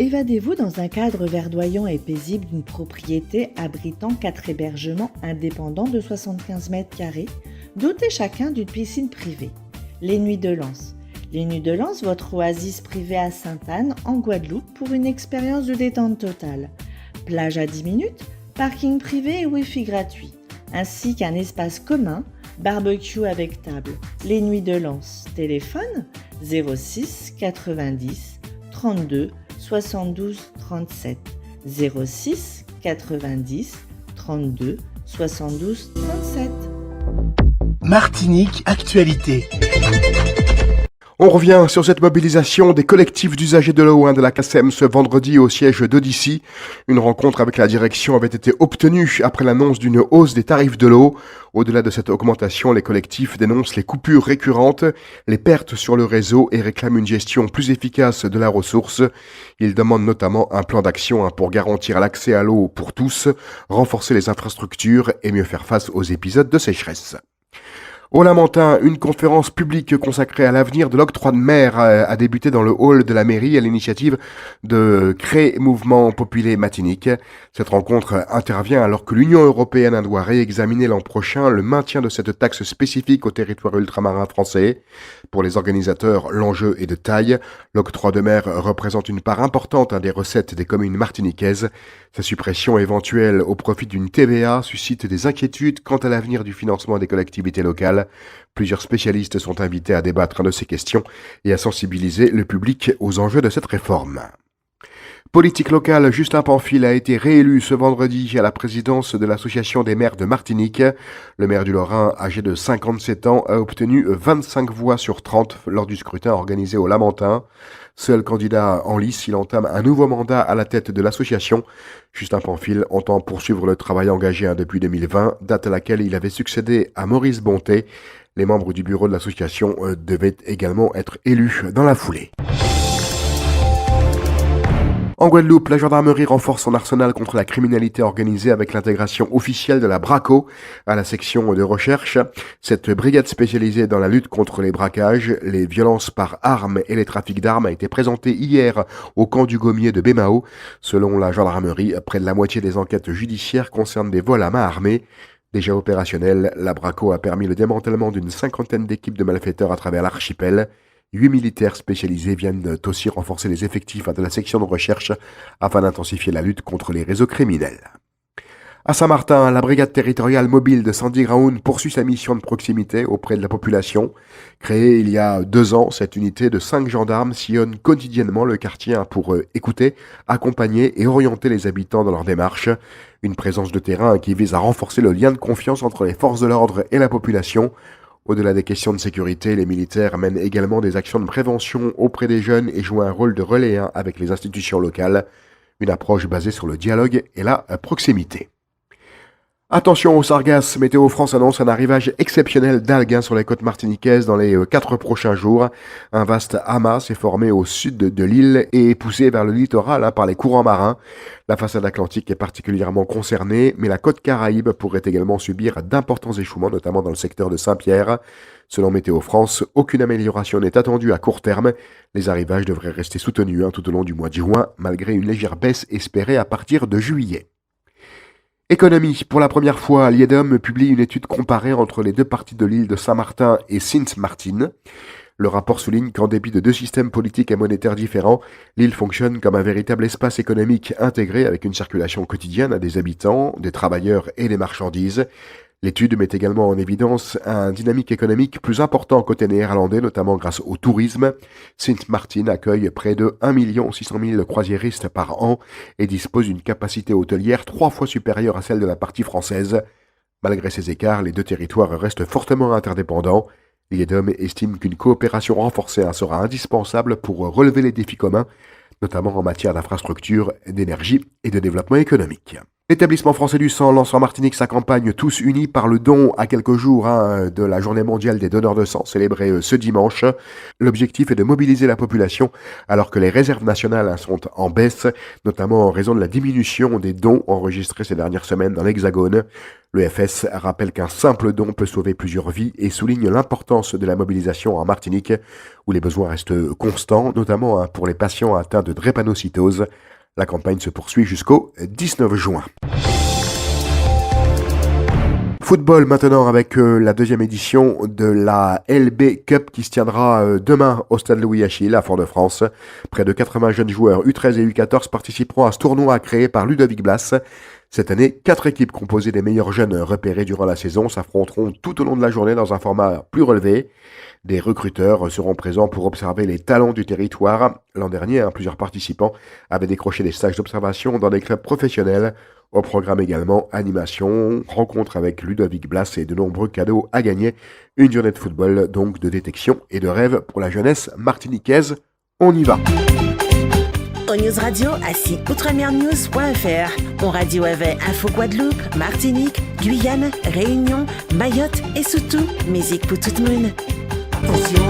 Évadez-vous dans un cadre verdoyant et paisible d'une propriété abritant 4 hébergements indépendants de 75 mètres carrés, dotés chacun d'une piscine privée. Les Nuits de Lens. Les Nuits de Lens, votre oasis privée à Sainte-Anne, en Guadeloupe, pour une expérience de détente totale. Plage à 10 minutes, parking privé et Wi-Fi gratuit, ainsi qu'un espace commun, barbecue avec table. Les Nuits de Lens. Téléphone 06 90 32 72 37. 06 90 32 72 37. Martinique Actualité. On revient sur cette mobilisation des collectifs d'usagers de l'eau de la CACEM ce vendredi au siège d'Odyssey. Une rencontre avec la direction avait été obtenue après l'annonce d'une hausse des tarifs de l'eau. Au-delà de cette augmentation, les collectifs dénoncent les coupures récurrentes, les pertes sur le réseau et réclament une gestion plus efficace de la ressource. Ils demandent notamment un plan d'action pour garantir l'accès à l'eau pour tous, renforcer les infrastructures et mieux faire face aux épisodes de sécheresse. Au Lamentin, une conférence publique consacrée à l'avenir de l'octroi de mer a débuté dans le hall de la mairie à l'initiative de Cré Mouvement Populaire Matinique. Cette rencontre intervient alors que l'Union européenne doit réexaminer l'an prochain le maintien de cette taxe spécifique au territoire ultramarin français. Pour les organisateurs, l'enjeu est de taille. L'octroi de mer représente une part importante des recettes des communes martiniquaises. Sa suppression éventuelle au profit d'une TVA suscite des inquiétudes quant à l'avenir du financement des collectivités locales. Plusieurs spécialistes sont invités à débattre de ces questions et à sensibiliser le public aux enjeux de cette réforme. Politique locale, Justin Pamphile a été réélu ce vendredi à la présidence de l'Association des maires de Martinique. Le maire du Lorrain, âgé de 57 ans, a obtenu 25 voix sur 30 lors du scrutin organisé au Lamentin. Seul candidat en lice, il entame un nouveau mandat à la tête de l'association. Justin Pamphile entend poursuivre le travail engagé depuis 2020, date à laquelle il avait succédé à Maurice Bonté. Les membres du bureau de l'association devaient également être élus dans la foulée. En Guadeloupe, la gendarmerie renforce son arsenal contre la criminalité organisée avec l'intégration officielle de la BRACO à la section de recherche. Cette brigade spécialisée dans la lutte contre les braquages, les violences par armes et les trafics d'armes a été présentée hier au camp du Gommier de Bémao. Selon la gendarmerie, près de la moitié des enquêtes judiciaires concernent des vols à main armée. Déjà opérationnelle, la BRACO a permis le démantèlement d'une 50aine d'équipes de malfaiteurs à travers l'archipel. 8 militaires spécialisés viennent aussi renforcer les effectifs de la section de recherche afin d'intensifier la lutte contre les réseaux criminels. À Saint-Martin, la brigade territoriale mobile de Sandy Graoun poursuit sa mission de proximité auprès de la population. Créée il y a 2 ans, cette unité de 5 gendarmes sillonne quotidiennement le quartier pour écouter, accompagner et orienter les habitants dans leur démarche. Une présence de terrain qui vise à renforcer le lien de confiance entre les forces de l'ordre et la population. Au-delà des questions de sécurité, les militaires mènent également des actions de prévention auprès des jeunes et jouent un rôle de relais avec les institutions locales. Une approche basée sur le dialogue et la proximité. Attention aux sargasses, Météo France annonce un arrivage exceptionnel d'algues sur les côtes martiniquaises dans les 4 prochains jours. Un vaste amas s'est formé au sud de l'île et est poussé vers le littoral par les courants marins. La façade atlantique est particulièrement concernée, mais la côte Caraïbe pourrait également subir d'importants échouements, notamment dans le secteur de Saint-Pierre. Selon Météo France, aucune amélioration n'est attendue à court terme. Les arrivages devraient rester soutenus tout au long du mois de juin, malgré une légère baisse espérée à partir de juillet. Économie. Pour la première fois, l'IEDOM publie une étude comparée entre les 2 parties de l'île de Saint-Martin et Sint-Maarten. Le rapport souligne qu'en dépit de 2 systèmes politiques et monétaires différents, l'île fonctionne comme un véritable espace économique intégré avec une circulation quotidienne des habitants, des travailleurs et des marchandises. L'étude met également en évidence un dynamique économique plus important côté néerlandais, notamment grâce au tourisme. Sint-Maarten accueille près de 1 600 000 croisiéristes par an et dispose d'une capacité hôtelière 3 fois supérieure à celle de la partie française. Malgré ces écarts, les 2 territoires restent fortement interdépendants. L'IEDOM estime qu'une coopération renforcée sera indispensable pour relever les défis communs, notamment en matière d'infrastructures, d'énergie et de développement économique. L'établissement français du sang lance en Martinique sa campagne Tous unis par le don à quelques jours de la journée mondiale des donneurs de sang célébrée ce dimanche. L'objectif est de mobiliser la population alors que les réserves nationales sont en baisse, notamment en raison de la diminution des dons enregistrés ces dernières semaines dans l'Hexagone. L'EFS rappelle qu'un simple don peut sauver plusieurs vies et souligne l'importance de la mobilisation en Martinique où les besoins restent constants, notamment pour les patients atteints de drépanocytose. La campagne se poursuit jusqu'au 19 juin. Football maintenant avec la deuxième édition de la LB Cup qui se tiendra demain au stade Louis-Achille à Fort-de-France. Près de 80 jeunes joueurs U13 et U14 participeront à ce tournoi créé par Ludovic Blas. Cette année, 4 équipes composées des meilleurs jeunes repérés durant la saison s'affronteront tout au long de la journée dans un format plus relevé. Des recruteurs seront présents pour observer les talents du territoire. L'an dernier, plusieurs participants avaient décroché des stages d'observation dans des clubs professionnels. Au programme également, animation, rencontre avec Ludovic Blas et de nombreux cadeaux à gagner. Une journée de football, donc de détection et de rêve pour la jeunesse martiniquaise. On y va! Au News Radio, assis outremernews.fr. On radio avec Info Guadeloupe, Martinique, Guyane, Réunion, Mayotte et surtout, musique pour tout le monde. Attention,